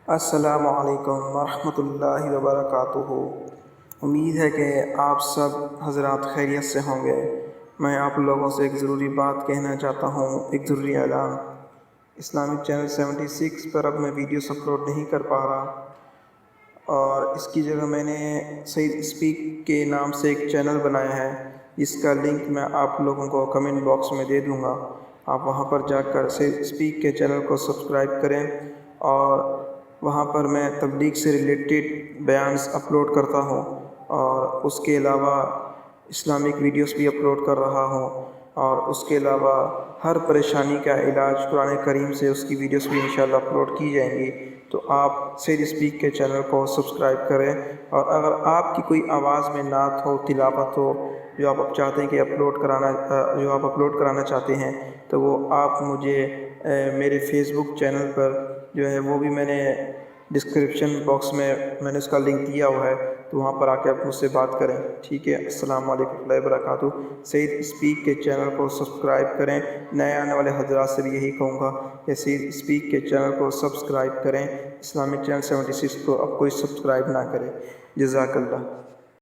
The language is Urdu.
السلام علیکم ورحمۃ اللہ وبرکاتہ۔ امید ہے کہ آپ سب حضرات خیریت سے ہوں گے۔ میں آپ لوگوں سے ایک ضروری بات کہنا چاہتا ہوں، ایک ضروری اعلان۔ اسلامک چینل 76 پر اب میں ویڈیوز اپلوڈ نہیں کر پا رہا، اور اس کی جگہ میں نے سعید اسپیک کے نام سے ایک چینل بنایا ہے، جس کا لنک میں آپ لوگوں کو کمنٹ باکس میں دے دوں گا۔ آپ وہاں پر جا کر سعید اسپیک کے چینل کو سبسکرائب کریں، اور وہاں پر میں تبلیغ سے ریلیٹڈ بیانز اپلوڈ کرتا ہوں، اور اس کے علاوہ اسلامک ویڈیوز بھی اپلوڈ کر رہا ہوں، اور اس کے علاوہ ہر پریشانی کا علاج قرآن کریم سے اس کی ویڈیوز بھی انشاءاللہ اپلوڈ کی جائیں گی۔ تو آپ سعید اسپیک کے چینل کو سبسکرائب کریں، اور اگر آپ کی کوئی آواز میں نعت ہو، تلاوت ہو، جو آپ چاہتے ہیں کہ اپلوڈ کرانا چاہتے ہیں، تو وہ آپ مجھے میرے فیس بک چینل پر جو ہے وہ بھی میں نے ڈسکرپشن باکس میں نے اس کا لنک دیا ہوا ہے، تو وہاں پر آ کے آپ مجھ سے بات کریں، ٹھیک ہے۔ السلام علیکم ورحمۃ اللہ وبرکاتہ۔ سعید اسپیک کے چینل کو سبسکرائب کریں۔ نئے آنے والے حضرات سے بھی یہی کہوں گا کہ سعید اسپیک کے چینل کو سبسکرائب کریں۔ اسلامک چینل 76 کو اب کوئی سبسکرائب نہ کرے۔ جزاک اللہ۔